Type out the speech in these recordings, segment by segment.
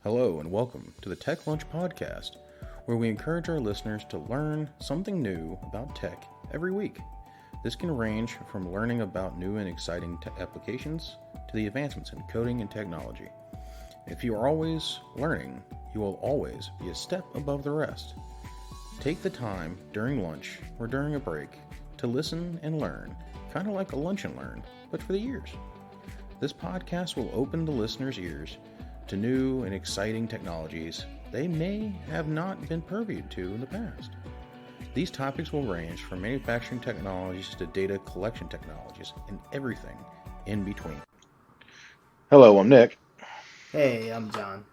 Hello and welcome to the Tech Lunch Podcast, where we encourage our listeners to learn something new about tech every week. This can range from learning about new and exciting applications to the advancements in coding and technology. If you are always learning, you will always be a step above the rest. Take the time during lunch or during a break to listen and learn, kind of like a lunch and learn, but for the ears. This podcast will open the listeners' ears to new and exciting technologies they may have not been purviewed to in the past. These topics will range from manufacturing technologies to data collection technologies and everything in between. Hello, I'm Nick. Hey, I'm John.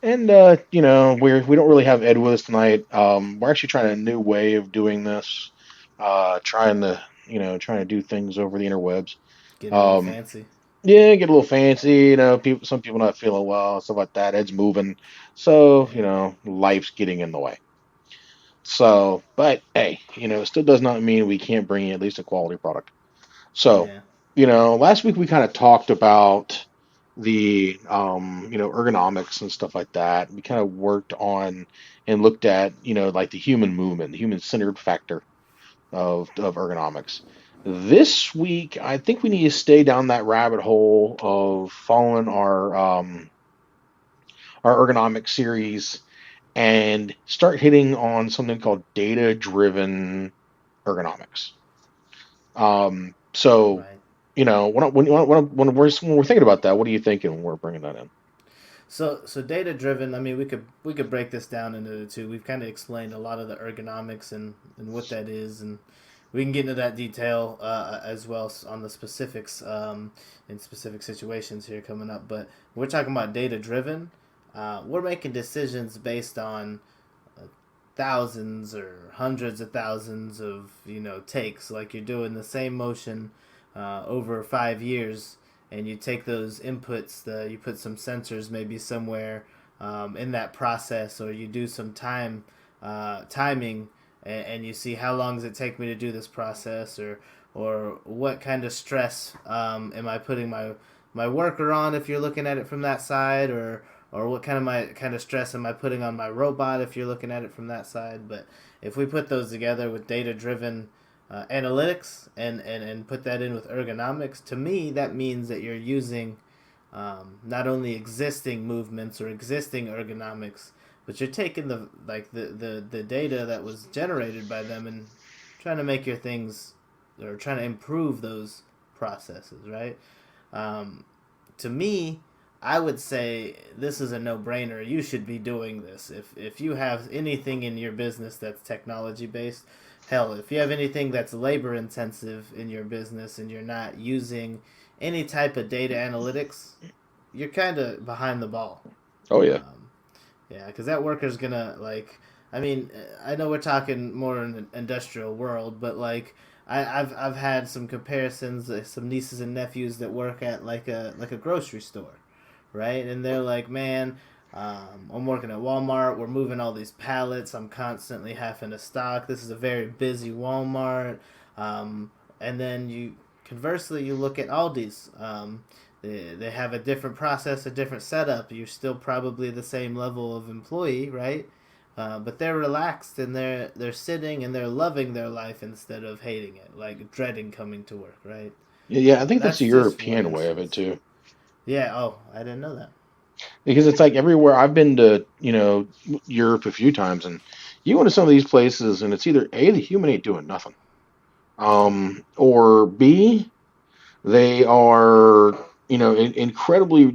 And we don't really have Ed with us tonight. We're actually trying a new way of doing this. Trying to do things over the interwebs. Getting a little Um, fancy. Yeah, get a little fancy, some people not feeling well, stuff like that. Ed's moving. So, Yeah. life's getting in the way. So, but hey, it still does not mean we can't bring you at least a quality product. So, Yeah. last week we kind of talked about the, ergonomics and stuff like that. We kind of worked on and looked at, like the human movement, the human-centered factor of ergonomics. This week, I think we need to stay down that rabbit hole of following our ergonomic series and start hitting on something called data-driven ergonomics. So, Right. when we're thinking about that, what are you thinking when we're bringing that in? So data driven. I mean, we could break this down into the two. We've kind of explained a lot of the ergonomics and what that is, and we can get into that detail as well on the specifics in specific situations here coming up. But we're talking about data driven. We're making decisions based on thousands or hundreds of thousands of takes. Like you're doing the same motion over 5 years, and you take those inputs. You put some sensors maybe somewhere in that process, or you do some timing, and you see how long does it take me to do this process, or what kind of stress am I putting my worker on if you're looking at it from that side, or what kind of stress am I putting on my robot if you're looking at it from that side. But if we put those together with data driven analytics and put that in with ergonomics, to me that means that you're using not only existing movements or existing ergonomics, but you're taking the data that was generated by them and trying to make your things, or trying to improve those processes, right? To me, I would say this is a no-brainer. You should be doing this. If you have anything in your business that's technology based, hell, if you have anything that's labor intensive in your business and you're not using any type of data analytics, you're kind of behind the ball. Oh yeah. Yeah, because that worker's gonna I mean, I know we're talking more in an industrial world, but I've had some comparisons, some nieces and nephews that work at like a grocery store, right? And they're like, man, I'm working at Walmart. We're moving all these pallets. I'm constantly having to stock. This is a very busy Walmart. And then conversely, you look at Aldi's. They have a different process, a different setup. You're still probably the same level of employee, right? But they're relaxed and they're sitting and they're loving their life instead of hating it, like dreading coming to work, right? Yeah, I think that's the That's just one European way of it instance. too. Yeah. Oh, I didn't know that. Because it's like everywhere I've been to, Europe a few times, and you go to some of these places, and it's either A, the human ain't doing nothing, Yeah. or B, they are, incredibly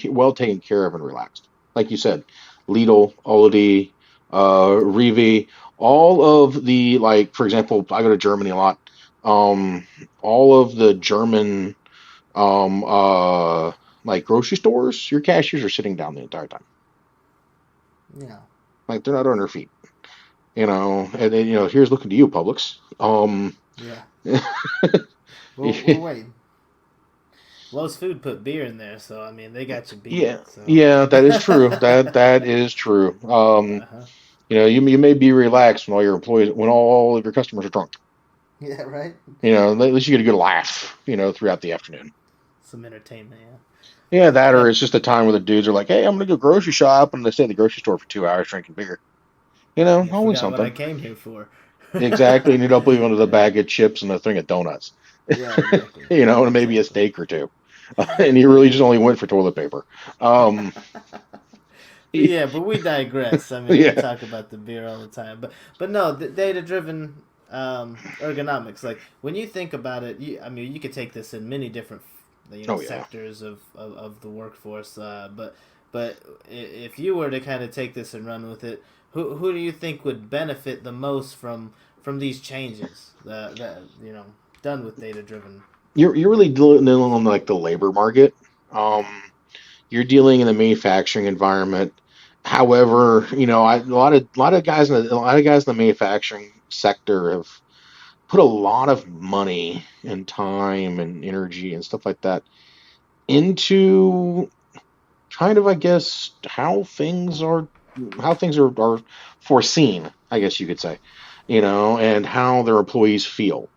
well taken care of and relaxed. Like you said, Lidl, Aldi, Rewe, all of the, like, for example, I go to Germany a lot. All of the German, um, uh, like grocery stores, your cashiers are sitting down the entire time. Yeah. Like they're not on their feet, and then, here's looking to you, Publix. Yeah. Well, wait. Lowe's Food put beer in there, so I mean they got you beat. Yeah, So. yeah, that is true. That is true. Uh huh. You may be relaxed when all of your customers are drunk. Yeah. Right. At least you get a good laugh, throughout the afternoon. Some entertainment. Yeah. Yeah, that Yeah, or it's just a time where the dudes are like, "Hey, I'm gonna go grocery shop," and they stay at the grocery store for 2 hours drinking beer. yeah, Always forgot what I something. came here for. Exactly, and you don't believe under the Yeah, bag of chips and a thing of donuts. yeah, exactly, And maybe a exactly. steak or two. And you really just only went for toilet paper. Um, But yeah, but we digress. I mean, we yeah. talk about the beer all the time, but no, the data driven ergonomics. Like when you think about it, I mean, you could take this in many different Oh yeah. sectors of the workforce. But if you were to kind of take this and run with it, who do you think would benefit the most from these changes that done with data driven? You're really dealing on like the labor market. Um, you're dealing in the manufacturing environment. However, a lot of guys in the manufacturing sector have put a lot of money and time and energy and stuff like that into kind of, I guess, are foreseen, I guess you could say, and how their employees feel.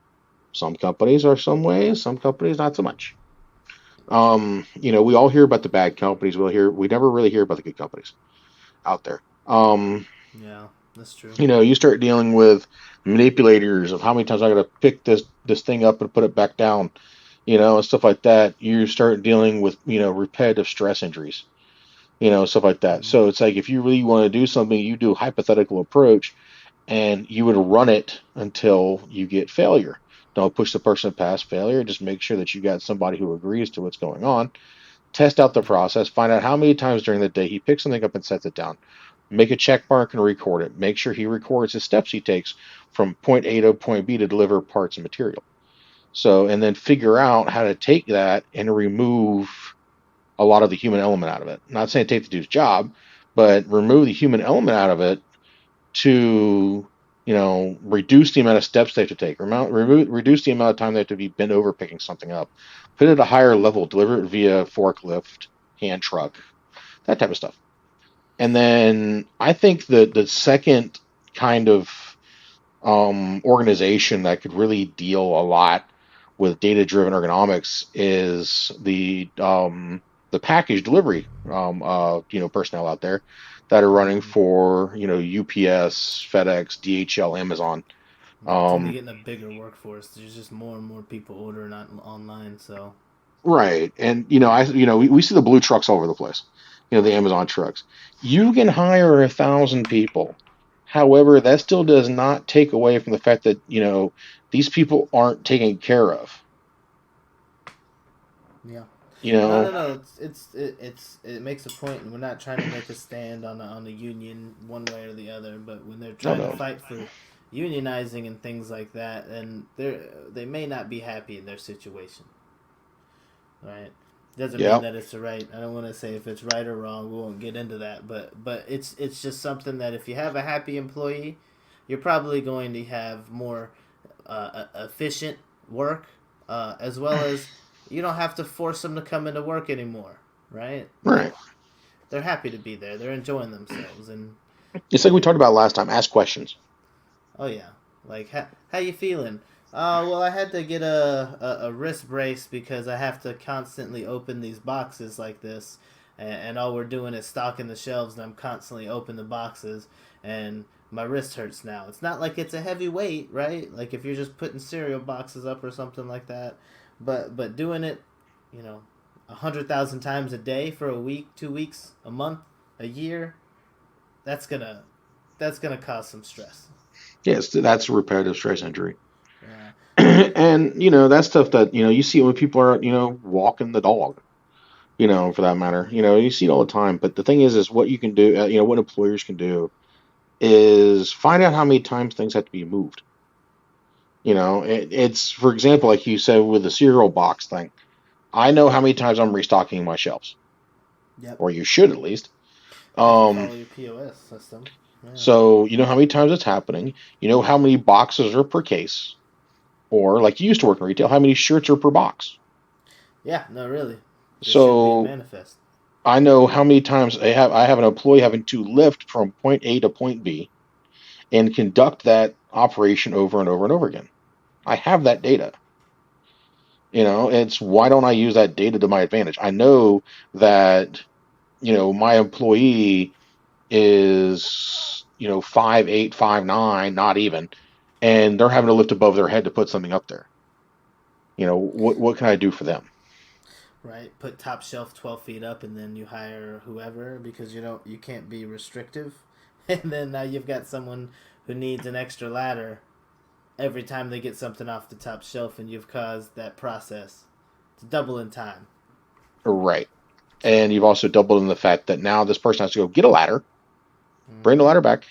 Some companies are some ways, some companies not so much. We all hear about the bad companies. We never really hear about the good companies out there. Yeah, that's true. You start dealing with manipulators of how many times I got to pick this thing up and put it back down, and stuff like that. You start dealing with repetitive stress injuries, stuff like that. Mm-hmm. So it's like if you really want to do something, you do a hypothetical approach and you would run it until you get failure. Don't push the person past failure. Just make sure that you got somebody who agrees to what's going on. Test out the Yeah. process. Find out how many times during the day he picks something up and sets it down. Make a check mark and record it. Make sure he records the steps he takes from point A to point B to deliver parts and material. So, and then figure out how to take that and remove a lot of the human element out of it. Not saying take the dude's job, but remove the human element out of it to reduce the amount of steps they have to take, reduce the amount of time they have to be bent over picking something up, put it at a higher level, deliver it via forklift, hand truck, that type of stuff. And then I think the second kind of organization that could really deal a lot with data driven ergonomics is the package delivery personnel out there that are running Mm-hmm. for UPS, FedEx, DHL, Amazon. Yeah, it's only Um, getting a bigger workforce. There's just more and more people ordering online. So right, and yeah, we see the blue trucks all over the place. The Amazon trucks. You can hire 1,000 people. However, that still does not take away from the fact that these people aren't taken care of. yeah. You No, know, no, no. It makes a point, and we're not trying to make a stand on the union one way or the other. But when they're no, trying to no, fight for unionizing and things like that, and they may not be happy in their situation, right? Doesn't mean yeah, that it's right. I don't want to say if it's right or wrong. We won't get into that, but it's just something that if you have a happy employee, you're probably going to have more efficient work, as well as you don't have to force them to come into work anymore, right? Like right. they're happy to be there. They're enjoying themselves, It's like we talked and about last time. Ask questions. oh yeah, like how you feeling? Well, I had to get a wrist brace because I have to constantly open these boxes like this, and all we're doing is stocking the shelves, and I'm constantly opening the boxes, and my wrist hurts now. It's not like it's a heavy weight, right? Like if you're just putting cereal boxes up or something like that, but doing it, you know, 100,000 times a day for a week, 2 weeks, a month, a year, that's gonna that's gonna cause some stress. Yes, that's a repetitive stress injury. Yeah. And that's stuff that you see when people are walking the dog, for that matter. You see it all the time. But the thing is what you can do, what employers can do is find out how many times things have to be moved. It's, for example, like you said with the cereal box thing. I know how many times I'm restocking my shelves, Yep. or you should at least. Yeah, if you Um, follow your POS system. Yeah. so you know how many times it's happening. You know how many boxes are per case, or like you used to work in retail, how many shirts are per box. Yeah, no, really. This should be a So manifest. I know how many times I have an employee having to lift from point A to point B and conduct that operation over and over and over again. I have that data. It's why don't I use that data to my advantage? I know that, my employee is, 5'8", 5'9", not even, and they're having to lift above their head to put something up there. What can I do for them? Right. Put top shelf 12 feet up, and then you hire whoever because you can't be restrictive, and then now you've got someone who needs an extra ladder every time they get something off the top shelf, and you've caused that process to double in time. Right. And you've also doubled in the fact that now this person has to go get a ladder, bring the Mm-hmm. ladder back,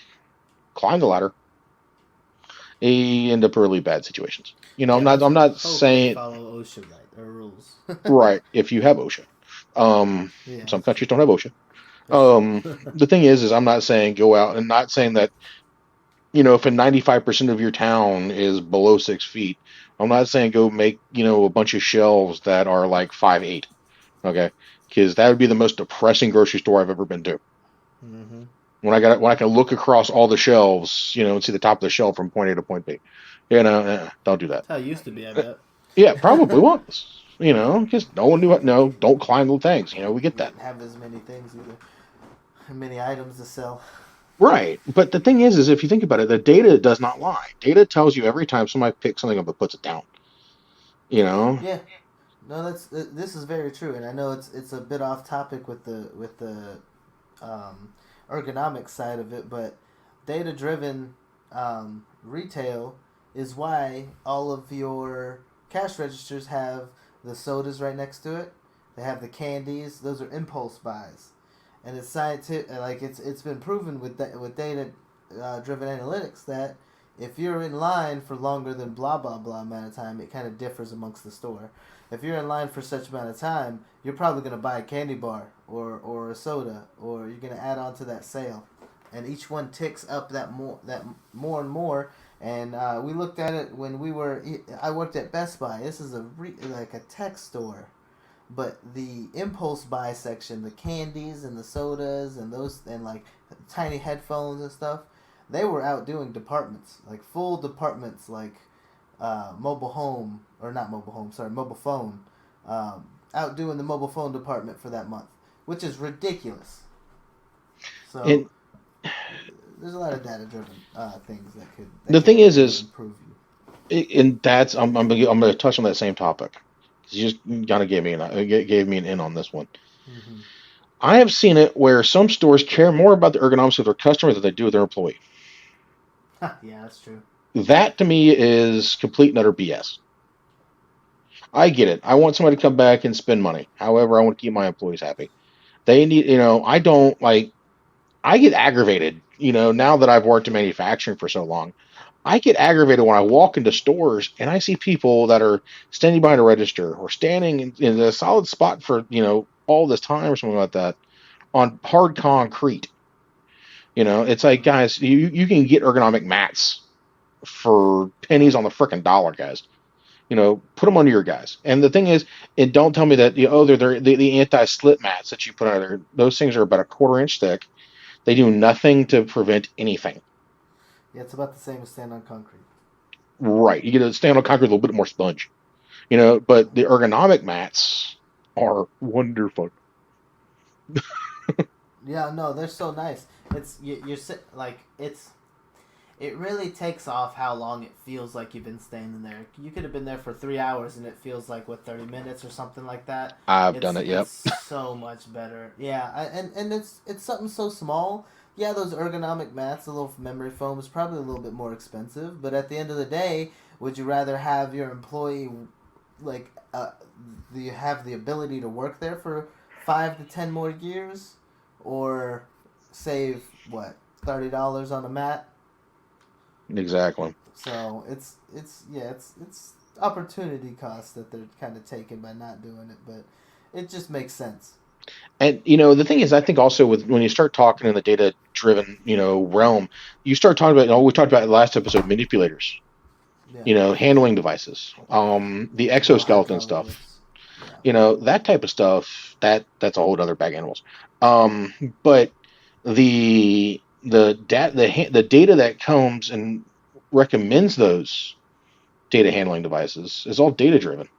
climb the ladder. They end up really bad situations. I'm Yeah, not. let's I'm not hope they saying follow OSHA right or rules. right if you have OSHA. Um, Yeah, some that's countries true. don't have OSHA. That's true. The thing is I'm not saying go out and not saying that if a 95% of your town is below 6 feet, I'm not saying go make a bunch of shelves that are like 5'8". Okay, because that would be the most depressing grocery store I've ever been to. Mm-hmm. When I can look across all the shelves, and see the top of the shelf from point A to point B. Don't do that. That's how it used to be, I bet. Yeah, probably was. Because no one knew what. No, don't climb the things. We get We that. didn't have as many things either. Many items to sell. Right. But the thing is if you think about it, the data does not lie. Data tells you every time somebody picks something up and puts it down. You know? Yeah. No, this is very true, and I know it's a bit off topic with the um, ergonomics side of it, but data driven retail is why all of your cash registers have the sodas right next to it. They have the candies. Those are impulse buys, and it's scientific. Like it's been proven with data driven analytics that if you're in line for longer than blah blah blah amount of time, it kind of differs amongst the store. If you're in line for such amount of time, you're probably going to buy a candy bar or a soda, or you're going to add on to that sale, and each one ticks up that more and more. And we looked at it when I worked at Best Buy. This is like a tech store, but the impulse buy section, the candies and the sodas and those and like tiny headphones and stuff, they were outdoing departments, like full departments, like mobile home or not mobile home, sorry, mobile phone, outdoing the mobile phone department for that month, which is ridiculous. So And there's a lot of data driven things the that thing can really is improve you. and that's I'm gonna touch on that same topic. You just kind of gave me an in on this one. Mm-hmm. I have seen it where some stores care more about the ergonomics of their customers than they do with their employee. Yeah, that's true. That to me is complete and utter BS. I get it. I want somebody to come back and spend money. However, I want to keep my employees happy. They need, I don't like, I get aggravated, now that I've worked in manufacturing for so long. I get aggravated when I walk into stores and I see people that are standing behind a register or standing in a solid spot for, all this time or something like that on hard concrete. It's like, Mm-hmm. guys, you can get ergonomic mats for pennies on the frickin' dollar, guys. Put them under your guys. And the thing is, and don't tell me that they're the anti-slip mats that you put under there. Those things are about a quarter-inch thick. They do nothing to prevent anything. Yeah, it's about the same as stand on concrete. Right. You get to stand on concrete with a little bit more sponge. But the ergonomic mats are wonderful. Yeah, no, they're so nice. You're like it really takes off how long it feels like you've been standing there. You could have been there for 3 hours and it feels like 30 minutes or something like that. I've done It's it. it's Yep. so much better. Yeah, and it's something so small. Yeah, those ergonomic mats, the little memory foam is probably a little bit more expensive, but at the end of the day, would you rather have your employee like do you have the ability to work there for 5 to 10 more years, or save what $30 on a mat? Exactly. So it's opportunity cost that they're kind of taking by not doing it, but it just makes sense. And the thing is, I think also with when you start talking in the data-driven, realm, you start talking about. We talked about in the last episode manipulators. Yeah. Handling devices, the Oh, exoskeleton hydraulic stuff. lifts. Yeah. That type of stuff. That's a whole other bag of animals. But the data that comes and recommends those data handling devices is all data driven.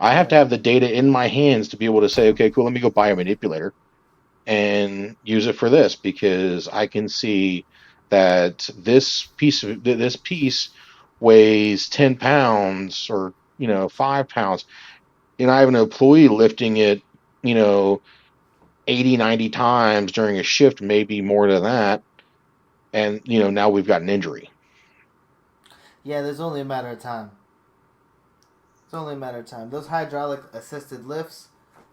I have to Right. have the data in my hands to be able to say, okay, cool, let me go buy a manipulator and use it for this because I can see that this piece weighs 10 pounds or 5 pounds, and I have an employee lifting it, you know 80, 90 times during a shift, maybe more than that, and now we've got an injury. Yeah, there's only a matter of time. It's only a matter of time. Those hydraulic assisted lifts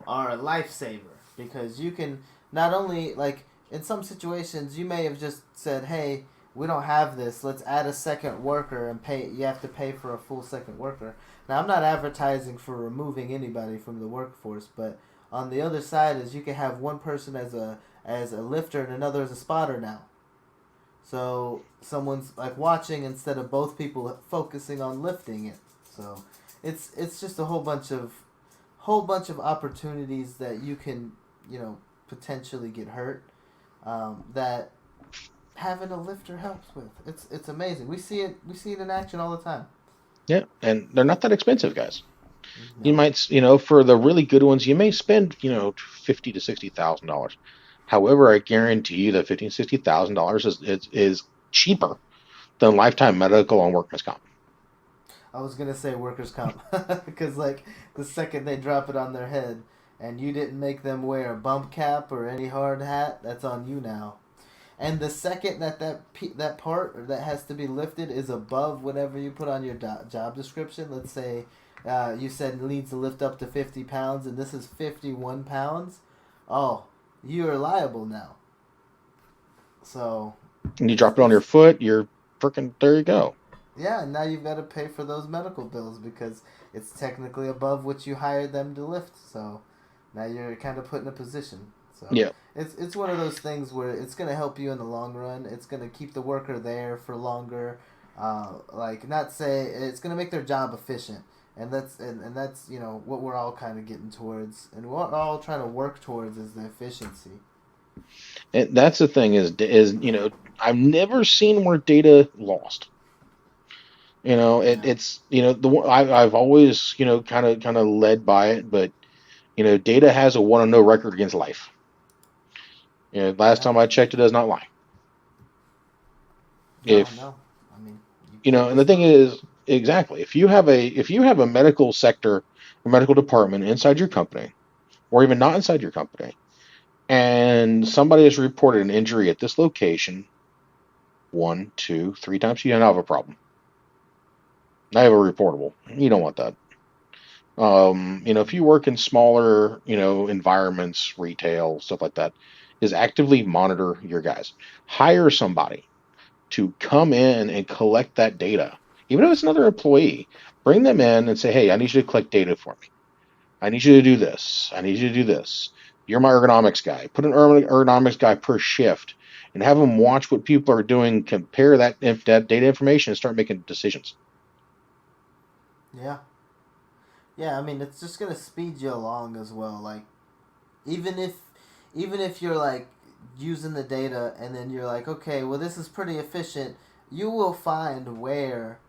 are a lifesaver because you can not only like in some situations you may have just said, "Hey, we don't have this. Let's add a second worker and pay. You have to pay for a full second worker." Now, I'm not advertising for removing anybody from the workforce, but on the other side is you can have one person as a lifter and another as a spotter now. So someone's like watching instead of both people focusing on lifting it. So it's just a whole bunch of opportunities that you can potentially get hurt that having a lifter helps with. It's amazing. We see it in action all the time. Yeah, and they're not that expensive, guys. You No. might, for the really good ones, you may spend, fifty to $60,000. However, I guarantee you that $50,000 to $60,000 is cheaper than lifetime medical on workman's comp. I was gonna say workers comp because like the second they drop it on their head and you didn't make them wear a bump cap or any hard hat, that's on you now. And the second that part that has to be lifted is above whatever you put on your job description. Let's say you said it needs to lift up to 50 pounds, and this is 51 pounds. Oh, you are liable now. So And you it's drop it on your it's foot, you're freaking there. You go. yeah. And now you've got to pay for those medical bills because it's technically above what you hired them to lift. So now you're kind of put in a position. So Yeah, it's one of those things where it's going to help you in the long run. It's going to keep the worker there for longer. Like not say it's going to make their job efficient, and that's what we're all kind of getting towards, and what we're all trying to work towards is the efficiency. and that's the thing is I've never seen where data lost. Yeah. It's I've always kind of led by it, but data has a one on no record against life. Last Yeah. time I checked, it does not lie. No. If No. I mean, you can't And the thing disprove it. is, exactly, if you have a medical sector, a medical department inside your company, or even not inside your company, and somebody has reported an injury at this location, one, two, three times, you don't have a problem. I have a reportable. You don't want that. If you work in smaller, environments, retail, stuff like that, is actively monitor your guys. Hire somebody to come in and collect that data. Even if it's another employee, bring them in and say, hey, I need you to collect data for me. I need you to do this. I need you to do this. You're my ergonomics guy. Put an ergonomics guy per shift and have them watch what people are doing, compare that data information, and start making decisions. Yeah. Yeah. I mean, it's just gonna speed you along as well. Like even if even if you're like using the data and then you're like, okay, well this is pretty efficient, you will find where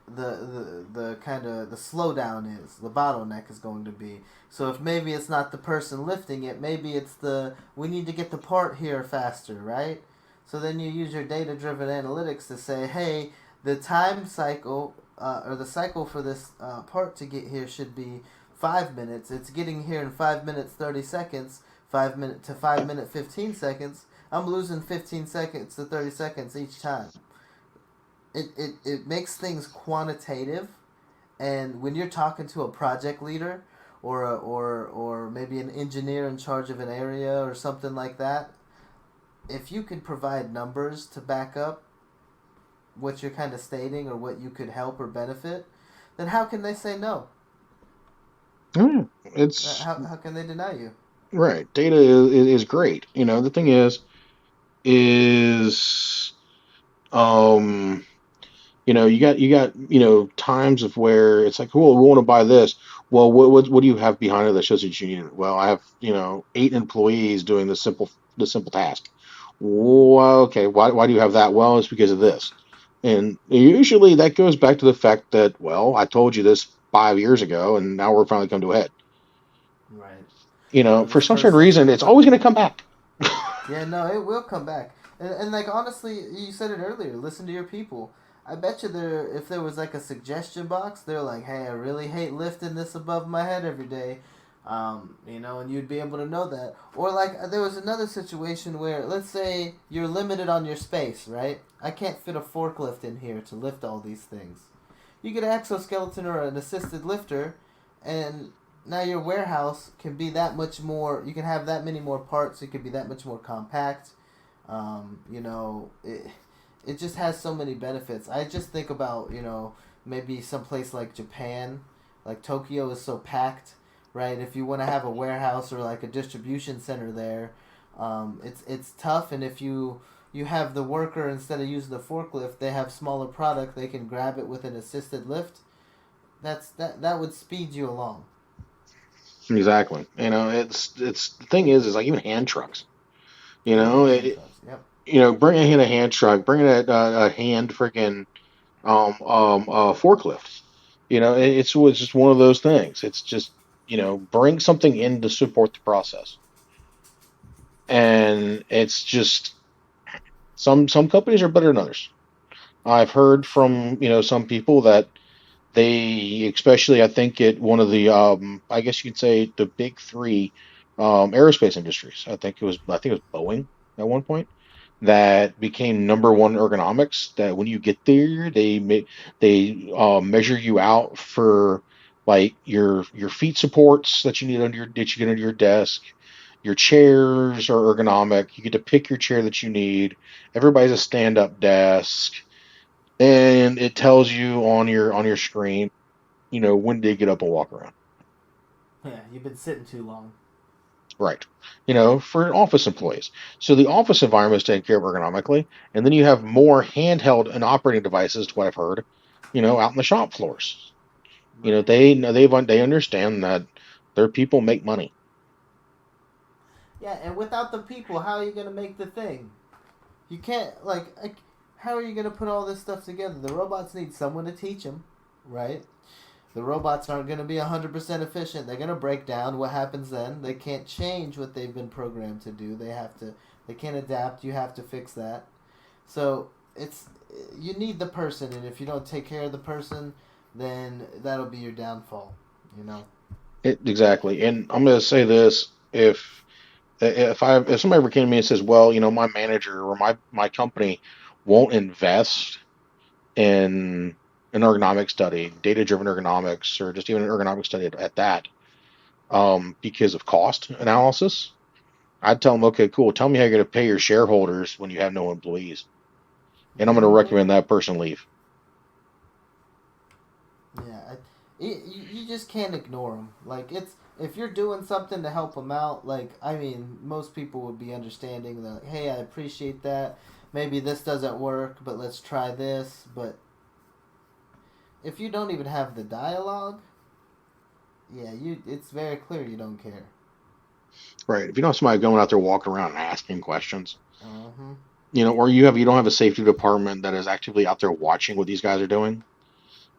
the kind of the slowdown is, the bottleneck is going to be. So if maybe it's not the person lifting it, maybe it's the we need to get the part here faster, right? So then you use your data driven analytics to say, hey, the time cycle or the cycle for this part to get here should be 5 minutes. It's getting here in 5 minutes 30 seconds. 5 minute to 5 minute 15 seconds. I'm losing 15 seconds to 30 seconds each time. It makes things quantitative, and when you're talking to a project leader or maybe an engineer in charge of an area or something like that, if you could provide numbers to back up what you're kind of stating or what you could help or benefit, then how can they say no? Mm, it's How can they deny you? right. Data is great. The thing is um you got times of where it's like, cool, we want to buy this. Well, what do you have behind it that shows that you need it? Well, I have 8 employees doing the simple task. Well, okay, why do you have that? Well, it's because of this, and usually that goes back to the fact that, well, I told you this. 5 years ago, and now we're finally come to a head. Right. For This some certain person. reason, it's always going to come back. Yeah, no, it will come back. And like honestly, you said it earlier. Listen to your people. I bet you if there was like a suggestion box, they're like, "Hey, I really hate lifting this above my head every day," and you'd be able to know that. Or like there was another situation where, let's say you're limited on your space, right? I can't fit a forklift in here to lift all these things. You get an exoskeleton or an assisted lifter, and now your warehouse can be that much more. You can have that many more parts. It can be that much more compact. It just has so many benefits. I just think about maybe someplace like Japan, like Tokyo is so packed, right? If you want to have a warehouse or like a distribution center there, it's tough. And if you have the worker instead of using the forklift, they have smaller product. They can grab it with an assisted lift. That would speed you along. Exactly. It's the thing is like even hand trucks. You Even know, hand it, trucks. Yep. bring in a hand truck, bring in a hand freaking forklift. It's just one of those things. It's just bring something in to support the process, and it's just some companies are better than others. I've heard True. from some people that they, especially I think at one of the I guess you could say the big three aerospace industries. I think it was Boeing at one point that became number one ergonomics. That when you get there, they measure you out for like your feet supports that you get under your desk. Your chairs are ergonomic. You get to pick your chair that you need. Everybody's a stand-up desk, and it tells you on your screen, when to get up and walk around. Yeah, you've been sitting too long. Right. For office employees. So the office environment is taken care of ergonomically, and then you have more handheld and operating devices, to what I've heard, out in the shop floors. Right. They understand that their people make money. Yeah, and without the people, how are you gonna make the thing? You can't how are you gonna put all this stuff together? The robots need someone to teach them, right? The robots aren't gonna be 100% efficient. They're gonna break down. What happens then? They can't change what they've been programmed to do. They have to. They can't adapt. You have to fix that. So it's you need the person, and if you don't take care of the person, then that'll be your downfall. You know. Exactly. And I'm going to say this: if somebody ever came to me and says, "Well, my manager or my company won't invest in an ergonomic study, data-driven ergonomics, or just even an ergonomic study at that, because of cost analysis," I'd tell them, "Okay, cool. Tell me how you're going to pay your shareholders when you have no employees, and I'm going to Mm-hmm. recommend that person leave." Yeah, you just can't ignore them. Like it's if you're doing something to help them out. Like I mean, most people would be understanding that. Like, hey, I appreciate that. Maybe this doesn't work, but let's try this. But if you don't even have the dialogue, yeah, it's very clear you don't care. Right. If you don't have somebody going out there walking around and asking questions, Mm-hmm. or you don't have a safety department that is actively out there watching what these guys are doing,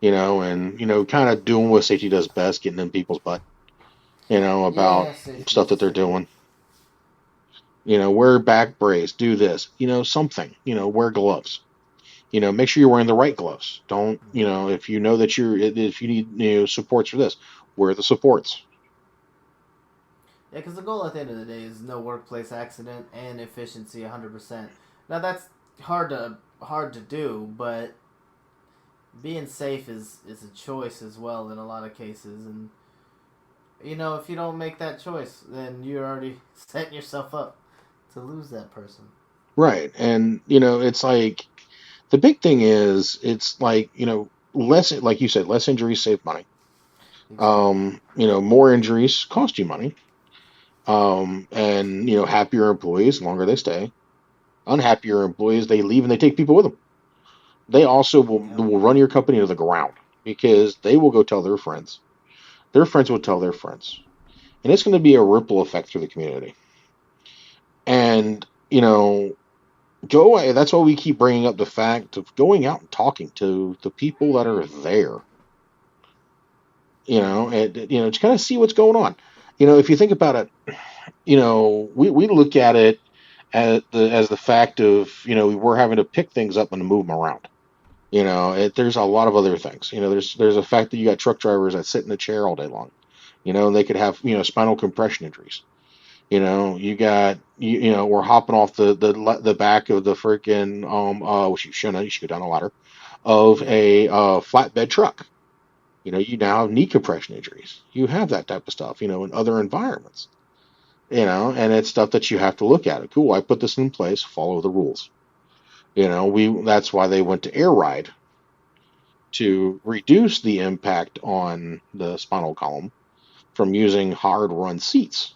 and kind of doing what safety does best, getting in people's butt, about Yeah, safety stuff is that they're safety. doing. Wear back brace, do this, something, wear gloves. Make sure you're wearing the right gloves. Don't, if you know that if you need, supports for this, wear the supports. Yeah, because the goal at the end of the day is no workplace accident and efficiency 100%. Now that's hard to do, but being safe is a choice as well in a lot of cases, and if you don't make that choice, then you're already setting yourself up to lose that person. Right. And, it's like the big thing is it's like, less, like you said, less injuries save money. Exactly. More injuries cost you money. And, happier employees, longer they stay. Unhappier employees, they leave and they take people with them. They also Yep. will run your company to the ground because they will go tell their friends. Their friends will tell their friends. And it's going to be a ripple effect through the community. And, go away. That's why we keep bringing up the fact of going out and talking to the people that are there. to kind of see what's going on. If you think about it, we look at it as the fact of, we're having to pick things up and move them around. There's a lot of other things. There's a fact that you got truck drivers that sit in a chair all day long. And they could have, spinal compression injuries. You got we're hopping off the back of the freaking which you shouldn't. You should go down a ladder of Yeah. a flatbed truck. You now have knee compression injuries. You have that type of stuff, in other environments. And it's stuff that you have to look at. Cool, I put this in place, follow the rules. We that's why they went to air ride to reduce the impact on the spinal column from using hard run seats.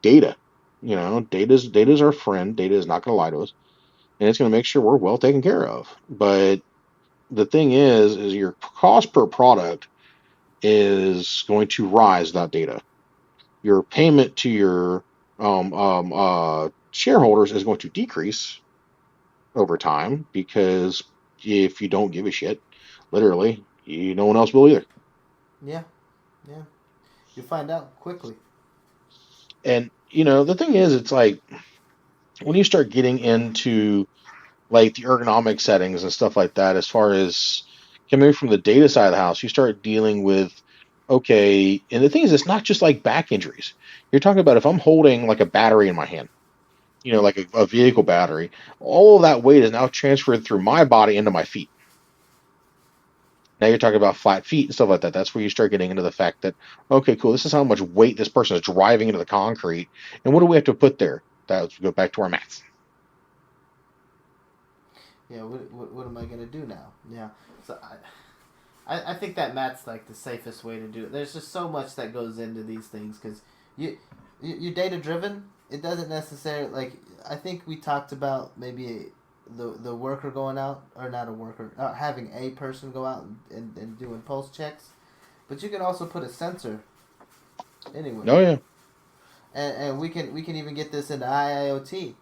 Data. Data's our friend. Data is not going to lie to us, and it's going to make sure we're well taken care of. But the thing is your cost per product is going to rise without data. Your payment to your shareholders is going to decrease over time because if you don't give a shit, literally, no one else will either. Yeah. Yeah. You find out quickly. And the thing is, it's like when you start getting into like the ergonomic settings and stuff like that, as far as coming from the data side of the house, you start dealing with okay. And the thing is, it's not just like back injuries. You're talking about if I'm holding like a battery in my hand, like a vehicle battery, all of that weight is now transferred through my body into my feet. Now you're talking about flat feet and stuff like that. That's where you start getting into the fact that, okay, cool, this is how much weight this person is driving into the concrete. And what do we have to put there? Let's go back to our mats. Yeah. What am I gonna do now? Yeah. So I think that Matt's like the safest way to do it. There's just so much that goes into these things because you're data driven. It doesn't necessarily like I think we talked about maybe the worker going out or not a worker having a person go out and doing pulse checks, but you can also put a sensor anywhere, Oh yeah, and we can even get this into IIoT.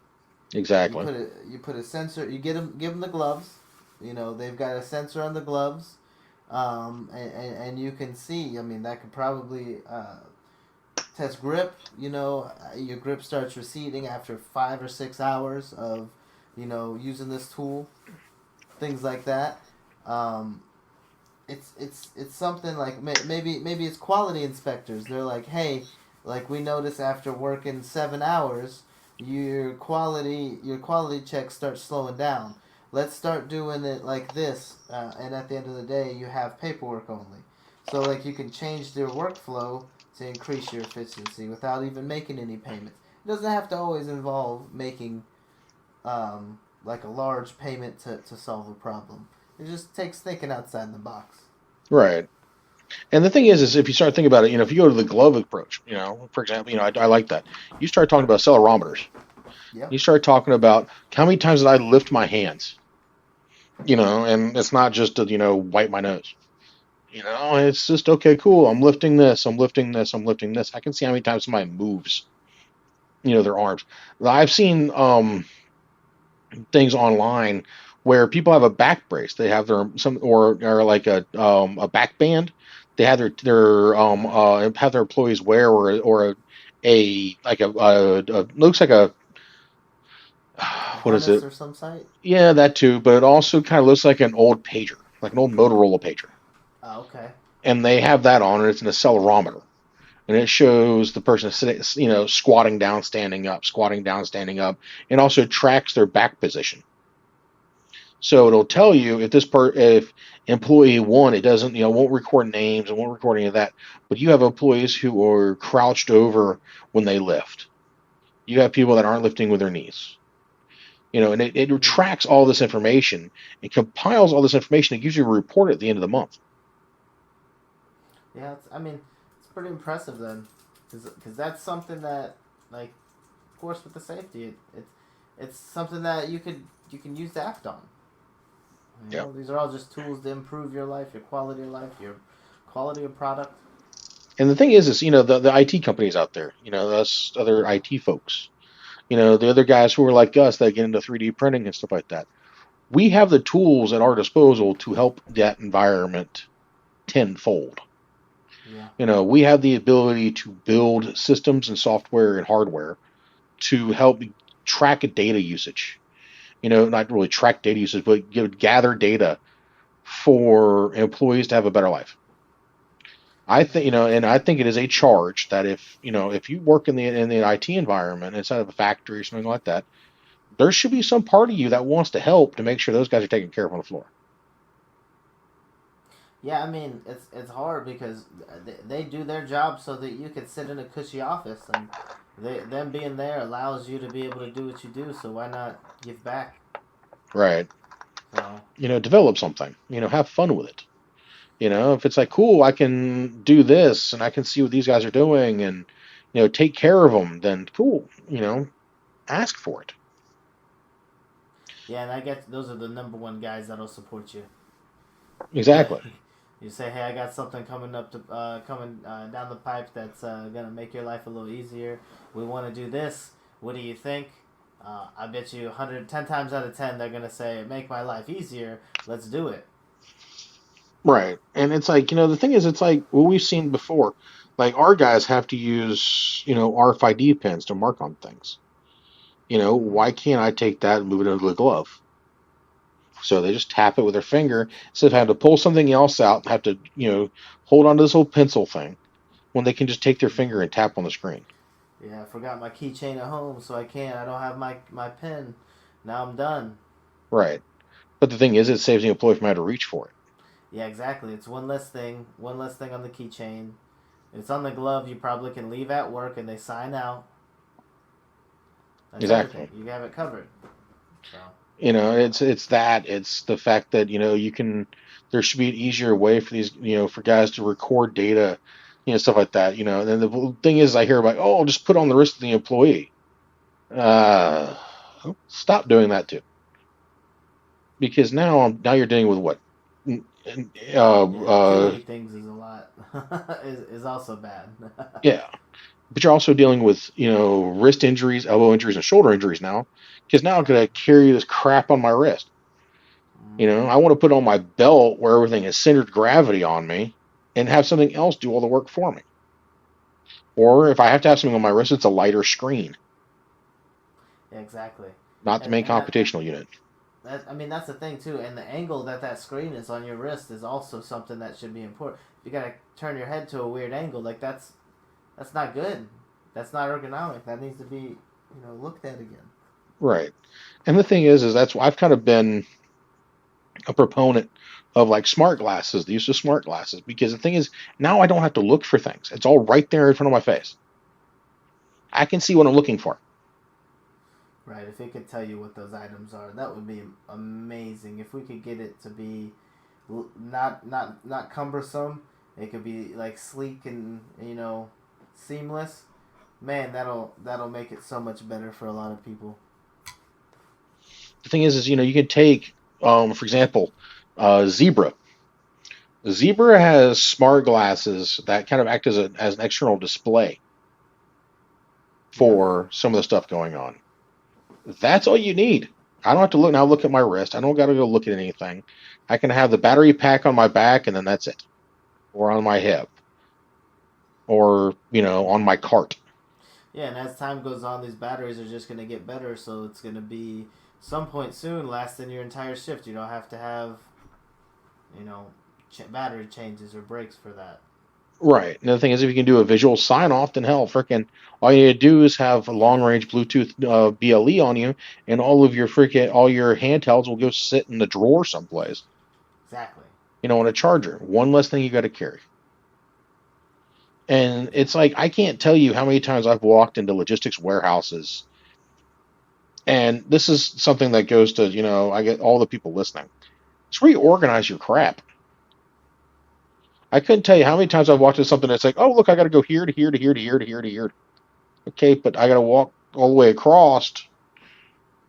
exactly. You put a sensor. You give them the gloves. They've got a sensor on the gloves, and you can see. I mean, that could probably test grip. Your grip starts receding after 5 or 6 hours of using this tool. Things like that. Um, it's something like maybe it's quality inspectors. They're like, hey, like we notice after working 7 hours, your quality check starts slowing down. Let's start doing it like this, and at the end of the day, you have paperwork only. So like you can change their workflow to increase your efficiency without even making any payments. It doesn't have to always involve making like a large payment to solve a problem. It just takes thinking outside the box. Right. And the thing is if you start thinking about it, if you go to the glove approach, for example, I like that. You start talking about accelerometers. Yep. You start talking about how many times did I lift my hands, and it's not just to, wipe my nose. It's just okay, cool. I'm lifting this. I'm lifting this. I'm lifting this. I can see how many times somebody moves, their arms. I've seen things online where people have a back brace. They have their some or like a back band. They have their have their employees wear or a like a looks like a A what is harness it? or some site. Yeah, that too. But it also kind of looks like an old pager, like an old Motorola pager. Oh, okay. And they have that on, and it's an accelerometer, and it shows the person sitting, squatting down, standing up, squatting down, standing up, and also tracks their back position. So it'll tell you if employee one, it doesn't, won't record names, it won't record any of that, but you have employees who are crouched over when they lift. You have people that aren't lifting with their knees. And it Hmm. tracks all this information and compiles all this information and gives you a report at the end of the month. Yeah, I mean, it's pretty impressive then, because that's something that, like, of course, with the safety, it's something that you can use to act on. Yeah. These are all just tools to improve your life, your quality of life, your quality of product. And the thing is, the IT companies out there, us other IT folks, the other guys who are like us that get into 3D printing and stuff like that. We have the tools at our disposal to help that environment tenfold. Yeah. We have the ability to build systems and software and hardware to help track data usage. Not really track data usage, but gather data for employees to have a better life. I think, and I think it is a charge that if you work in the IT environment inside of a factory or something like that, there should be some part of you that wants to help to make sure those guys are taken care of on the floor. Yeah, I mean it's hard because they do their job so that you can sit in a cushy office, and them being there allows you to be able to do what you do. So why not give back? Right. So Develop something. Have fun with it. If it's like, cool, I can do this and I can see what these guys are doing and, take care of them, then cool, ask for it. yeah, and I guess those are the number one guys that'll support you. Exactly. You say, hey, I got something coming down the pipe that's gonna make your life a little easier. We want to do this. What do you think? I bet you 110 times out of 10 they're gonna say, make my life easier. Let's do it. Right. And it's like, the thing is, it's like what we've seen before. Like our guys have to use, RFID pins to mark on things. Mm-hmm. Why can't I take that and move it into the glove? So they just tap it with their finger instead of having to pull something else out and have to, hold on to this whole pencil thing when they can just take their finger and tap on the screen. Yeah, I forgot my keychain at home, so I can't. I don't have my pen. Now I'm done. Right. But the thing is, it saves the employee from having to reach for it. Yeah, exactly. It's one less thing on the keychain. It's on the glove. You probably can leave at work and they sign out. That's everything. Exactly. You have it covered. So It's the fact that you can there should be an easier way for these for guys to record data, stuff like that. And then the thing is, I hear about, oh, just put on the wrist of the employee. Uh, Stop doing that too, because now you're dealing with what? yeah, too Uh, many things is a lot. is also bad. yeah, but you're also dealing with wrist injuries, elbow injuries, and shoulder injuries now, because now I'm gonna carry this crap on my wrist. Mm-hmm. I want to put on my belt where everything is centered gravity on me and have something else do all the work for me. Or if I have to have something on my wrist, it's a lighter screen, Yeah, exactly. not the And main and that computational unit. that I mean that's the thing too. And the angle that screen is on your wrist is also something that should be important. If you gotta turn your head to a weird angle, like that's not good. That's not ergonomic. That needs to be looked at again. Right. And the thing is that's why I've kind of been a proponent of like smart glasses, the use of smart glasses, because the thing is now I don't have to look for things. It's all right there in front of my face. I can see what I'm looking for. Right. If it could tell you what those items are, that would be amazing. If we could get it to be not cumbersome, it could be like sleek and seamless. Man, that'll make it so much better for a lot of people. The thing is you can take, for example, Zebra. Zebra has smart glasses that kind of act as an external display Yep. for some of the stuff going on. That's all you need. I don't have to look at my wrist. I don't got to go look at anything. I can have the battery pack on my back and then that's it. Or on my hip. Or, on my cart. Yeah, and as time goes on, these batteries are just gonna get better. So it's gonna be some point soon lasting your entire shift. You don't have to have you know battery changes or breaks for that. Right. And the thing is, if you can do a visual sign off, then hell, freaking, all you need to do is have a long range Bluetooth BLE on you, and all your handhelds will go sit in the drawer someplace. Exactly. On a charger. One less thing you got to carry. And Yeah. it's like I can't tell you how many times I've walked into logistics warehouses, and this is something that goes to I get all the people listening. Just reorganize your crap. I couldn't tell you how many times I've walked into something that's like, oh look, I got to go here to here to here to here to here to here. Okay, but I got to walk all the way across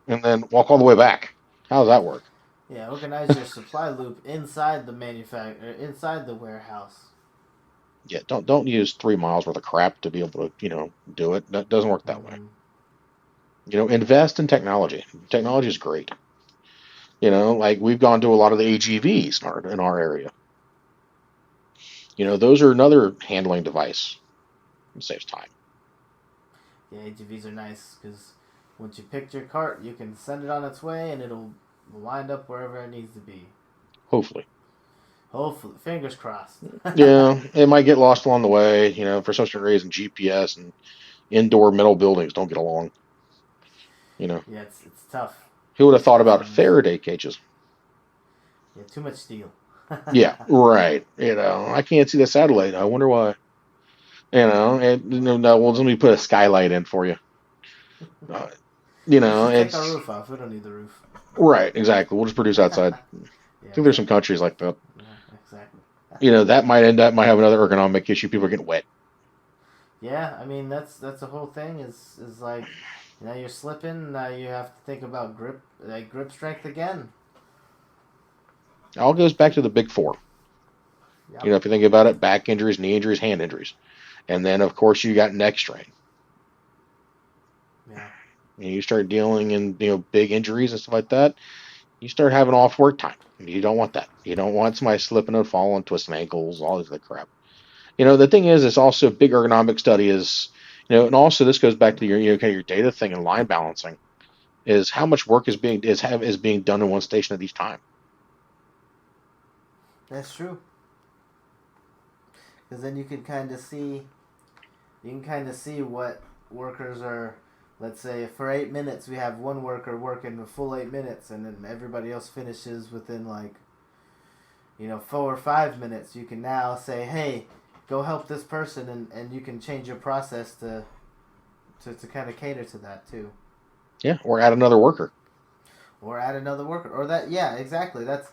and then walk all the way back. How does that work? Yeah, organize your supply loop inside the warehouse. Yeah, don't use 3 miles worth of crap to be able to do it. That doesn't work that way. Mm-hmm. Invest in technology. Technology is great. Like we've gone to a lot of the AGVs in our area. Those are another handling device. It saves time. Yeah, AGVs are nice because once you picked your cart, you can send it on its way and it'll wind up wherever it needs to be. Hopefully. Hopefully, fingers crossed. Yeah, it might get lost along the way. For some certain reason, GPS and indoor metal buildings don't get along. You know, Yeah, it's tough. who would have It's thought tough about on this. Faraday cages? Yeah, too much steel. Yeah, right. I can't see the satellite. I wonder why. No, well, let me put a skylight in for you. Uh, Let's just take our it's roof off. We don't need the roof. right. Exactly. We'll just produce outside. I Yeah, think there's some exactly. countries like that. Yeah, exactly. That might have another ergonomic issue. People are getting wet. Yeah, I mean that's the whole thing. Is like, now you're slipping. Now you have to think about grip strength again. It all goes back to the big four. Yep. If you think about it, back injuries, knee injuries, hand injuries, and then of course you got neck strain. Yeah. You start dealing in big injuries and stuff like that. You start having off work time. You don't want that. You don't want somebody slipping and falling, twisting ankles, all this other crap. The thing is, it's also a big ergonomic study is, and also this goes back to your, kind of your data thing and line balancing is how much work is being done in one station at each time. That's true. Because then you can kind of see what workers are. Let's say for 8 minutes we have one worker working the full 8 minutes, and then everybody else finishes within 4 or 5 minutes. You can now say, hey, go help this person, and you can change your process to kind of cater to that too. Yeah, or add another worker. Or add another worker, or that, yeah, exactly. That's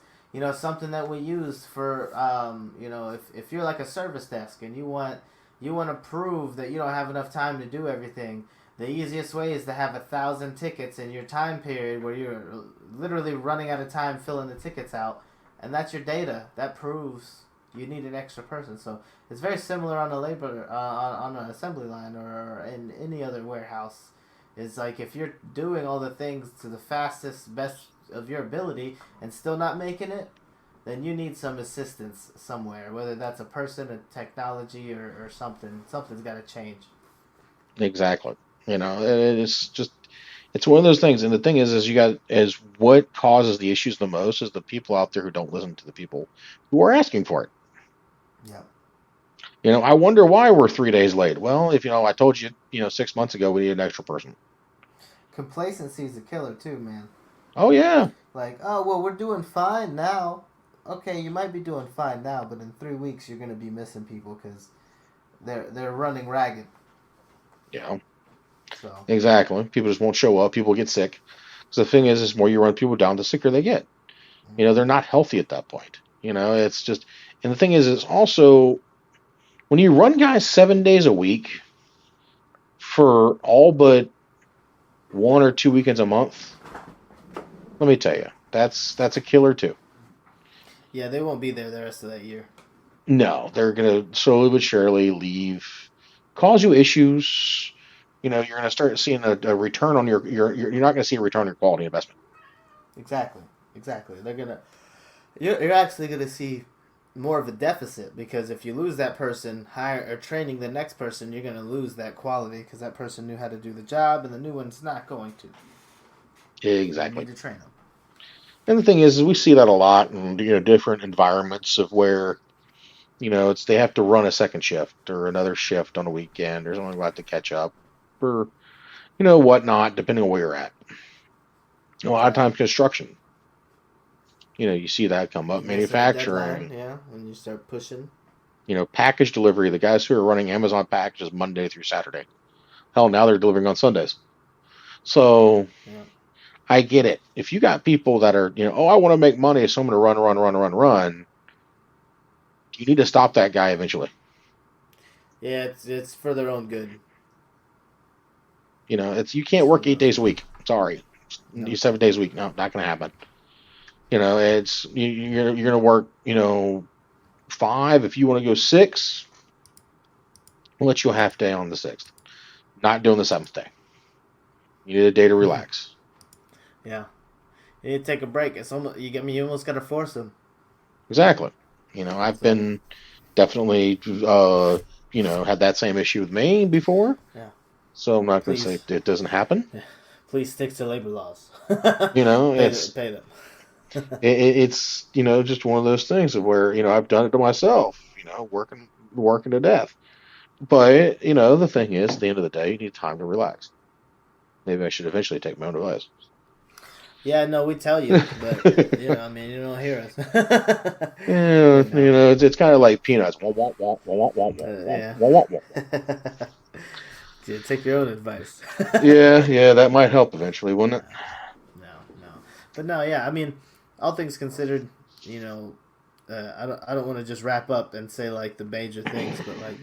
something that we use for if you're like a service desk and you want to prove that you don't have enough time to do everything. The easiest way is to have 1,000 tickets in your time period where you're literally running out of time filling the tickets out, and that's your data. That proves you need an extra person. So it's very similar on a labor on an assembly line or in any other warehouse. It's like if you're doing all the things to the fastest, best of your ability and still not making it, then you need some assistance somewhere. Whether that's a person, a technology, or something. Something's got to change. Exactly. It's one of those things. And the thing is what causes the issues the most is the people out there who don't listen to the people who are asking for it. Yeah. I wonder why we're 3 days late. Well, if I told you, 6 months ago we need an extra person. Complacency is a killer too, man. Oh yeah, Like, oh well, we're doing fine now. Okay, you might be doing fine now, but in 3 weeks you're gonna be missing people because they're running ragged. yeah, So exactly. People just won't show up. People get sick. Because the thing is more you run people down, the sicker they get. They're not healthy at that point. It's just, and the thing is, it's also when you run guys 7 days a week for all but 1 or 2 weekends a month. Let me tell you, that's a killer too. yeah, they won't be there the rest of that year. No, they're gonna slowly but surely leave, cause you issues. You're gonna start seeing a return on you're not gonna see a return on your quality investment. Exactly, exactly. You're actually gonna see more of a deficit because if you lose that person, hire or training the next person, you're gonna lose that quality because that person knew how to do the job and the new one's not going to. You Exactly. need to train them. And the thing is we see that a lot in different environments of where it's they have to run a second shift or another shift on a weekend or something like that to catch up or whatnot, depending on where you're at. A lot of times Exactly. construction, you see that come up. You missing a deadline, Manufacturing, yeah, and you start pushing. package delivery. The guys who are running Amazon packages Monday through Saturday. Hell, now they're delivering on Sundays. So Yeah. I get it. If you got people that are, oh, I want to make money, so I'm going to run, run, run, run, run. You need to stop that guy eventually. Yeah, it's for their own good. You can't It's for work their 8 days own a good. week. Sorry, No. 7 days a week. No, not going to happen. It's you're going to work, 5 if you want to go 6. We'll let you a half day on the 6th. Not doing the 7th day. You need a day to relax. Yeah. You need to take a break. It's almost you almost got to force them. Exactly. I've So been definitely, had that same issue with me before. Yeah. So I'm not going to say Please, it doesn't happen. please stick to labor laws. You know, Pay them. it's just one of those things of where I've done it to myself. Working to death. But the thing is, at the end of the day, you need time to relax. Maybe I should eventually take my own advice. Yeah, no, we tell you, but I mean, you don't hear us. Yeah, But no, it's kind of like peanuts. Wah, wah, wah, wah, wah, wah, wah, yeah. wah, wah, wah, wah. Yeah, take your own advice. Yeah, that might help eventually, wouldn't No, no. But no, yeah. I mean, all things considered, you know, I don't want to just wrap up and say like the major things, but like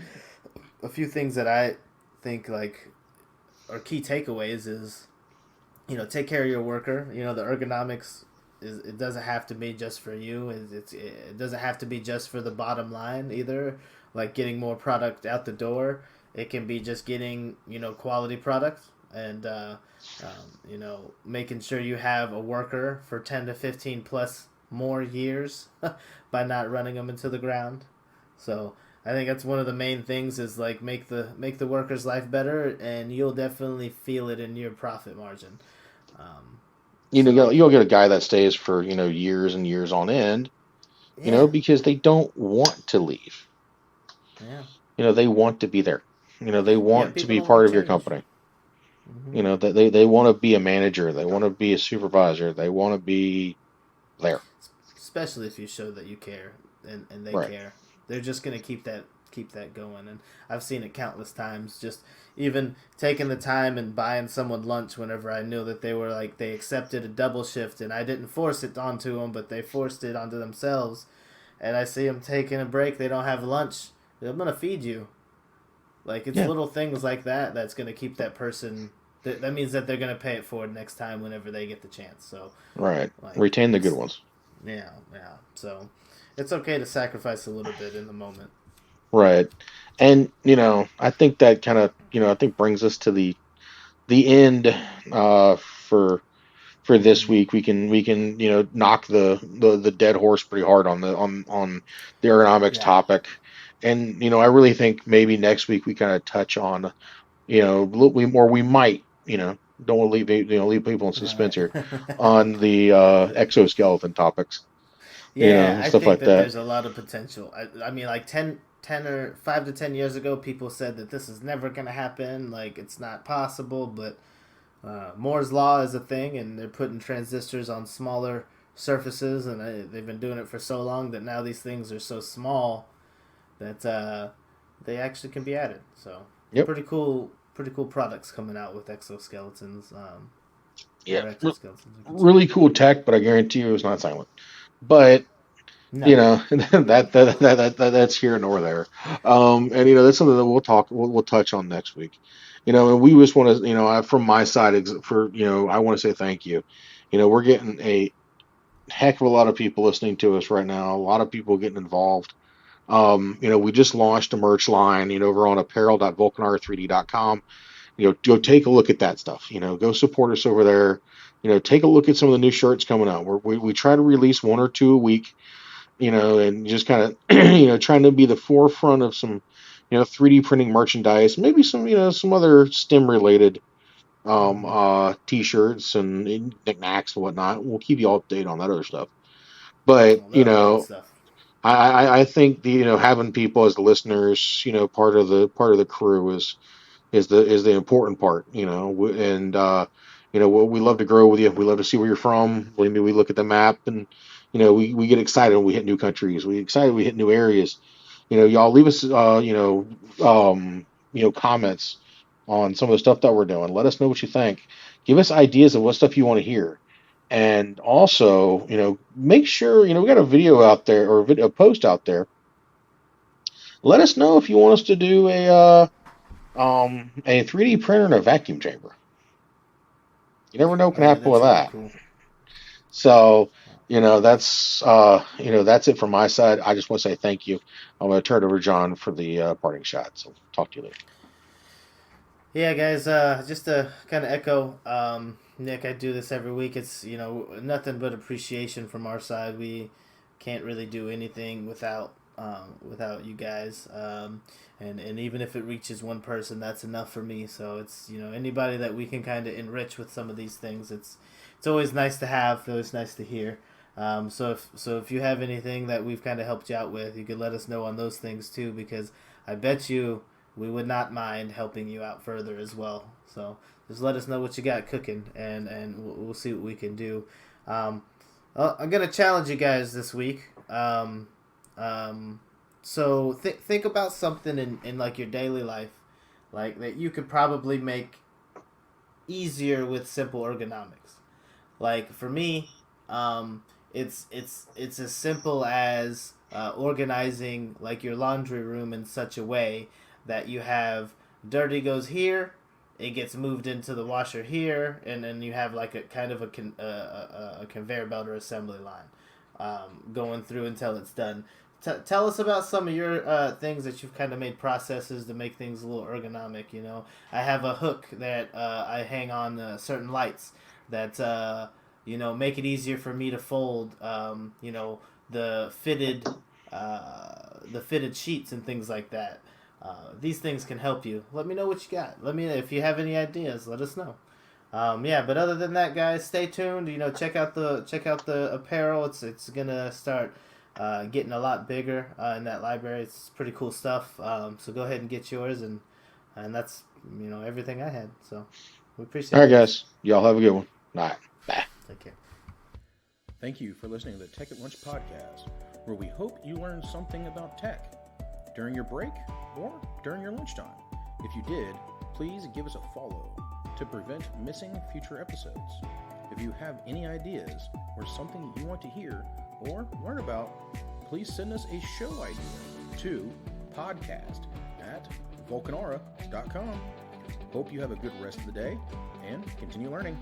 a few things that I think like are key takeaways is take care of your worker. The ergonomics is it doesn't have to be just for you. It doesn't have to be just for the bottom line either. Like getting more product out the door. It can be just getting quality product and making sure you have a worker for 10 to 15 plus more years by not running them into the ground. So I think that's one of the main things is like make the worker's life better, and you'll definitely feel it in your profit margin. Um, so you'll get a guy that stays for years and years on end, yeah, because they don't want to leave. yeah, They want to be there. They yeah. want to People be don't like part of your change, company. hmm That they want to be a manager, they want to be a supervisor, they want to be there. especially if you show that you care and they Right. care. They're just gonna keep that going, and I've seen it countless times. Just even taking the time and buying someone lunch whenever I knew that they accepted a double shift, and I didn't force it onto them, but they forced it onto themselves. And I see them taking a break, they don't have lunch. I'm gonna feed you. Like it's Yeah. little things like that that's gonna keep that person. That means that they're gonna pay it forward next time whenever they get the chance. So Right. like Retain the good it's ones. yeah, yeah. So it's okay to sacrifice a little bit in the moment. Right. And I think that kind of I think brings us to the end for this Mm. week. We can knock the dead horse pretty hard on the ergonomics Yeah. topic. And I really think maybe next week we kind of touch on a little bit more. We might don't want to leave people in All suspense here right. on the exoskeleton topics, Yeah, and I stuff think like that that. there's a lot of potential. I mean, like 10 or 5 to 10 years ago, people said that this is never gonna happen. Like it's not possible, but Moore's law is a thing, and they're putting transistors on smaller surfaces, and they've been doing it for so long that now these things are so small that they actually can be added. So Yep. pretty cool products coming out with exoskeletons, Yeah. or exoskeletons, I could say. Really cool tech, but I guarantee you it's not silent. But No, that's here nor there. And that's something that we'll touch on next week. And we just want to, from my side, I want to say thank you. We're getting a heck of a lot of people listening to us right now. A lot of people getting involved. We just launched a merch line, over on apparel.vulcanr3d.com. Go take a look at that stuff. Go support us over there. Take a look at some of the new shirts coming out. We try to release one or two a week, and just kind of, trying to be the forefront of some, 3D printing merchandise, maybe some, some other STEM related mm-hmm. t-shirts and knickknacks and whatnot. We'll keep you all updated on that other stuff. But, Well, they're all good stuff. I think having people as the listeners, part of the crew is the important part, and we love to grow with you. We love to see where you're from. We look at the map, and we get excited when we hit new countries. We excited when we hit new areas. Y'all leave us comments on some of the stuff that we're doing. Let us know what you think. Give us ideas of what stuff you want to hear. And also, make sure, we got a video out there or a post out there. Let us know if you want us to do a 3D printer and a vacuum chamber. You never know what Oh can yeah, happen with that's really that. cool. So, that's it from my side. I just want to say thank you. I'm going to turn it over to John for the parting shot. So, talk to you later. Yeah, guys. Just to kind of echo, Nick, I do this every week. It's nothing but appreciation from our side. We can't really do anything without without you guys. And even if it reaches one person, that's enough for me. So it's, anybody that we can kind of enrich with some of these things, it's always nice to have, always nice to hear. So if you have anything that we've kind of helped you out with, you could let us know on those things too, because I bet you we would not mind helping you out further as well. So just let us know what you got cooking, and we'll see what we can do. I'm gonna challenge you guys this week. So think about something in like your daily life, like that you could probably make easier with simple ergonomics. Like for me, it's as simple as organizing like your laundry room in such a way that you have dirty goes here, it gets moved into the washer here, and then you have like a kind of a conveyor belt or assembly line going through until it's done. Tell us about some of your things that you've kind of made processes to make things a little ergonomic. I have a hook that I hang on certain lights that make it easier for me to fold. The fitted sheets and things like that. These things can help you. Let me know what you got. Let me know if you have any ideas. Let us know. But other than that, guys, stay tuned. Check out the apparel. It's gonna start getting a lot bigger in that library. It's pretty cool stuff. So go ahead and get yours, and that's everything I had. So we appreciate it. All right, guys. Y'all have a good one. All right. Bye. Take care. Thank you for listening to the Tech at Lunch podcast, where we hope you learned something about tech during your break or during your lunchtime. If you did, please give us a follow to prevent missing future episodes. If you have any ideas or something you want to hear or learn about, please send us a show idea to podcast@vulcanara.com. Hope you have a good rest of the day and continue learning.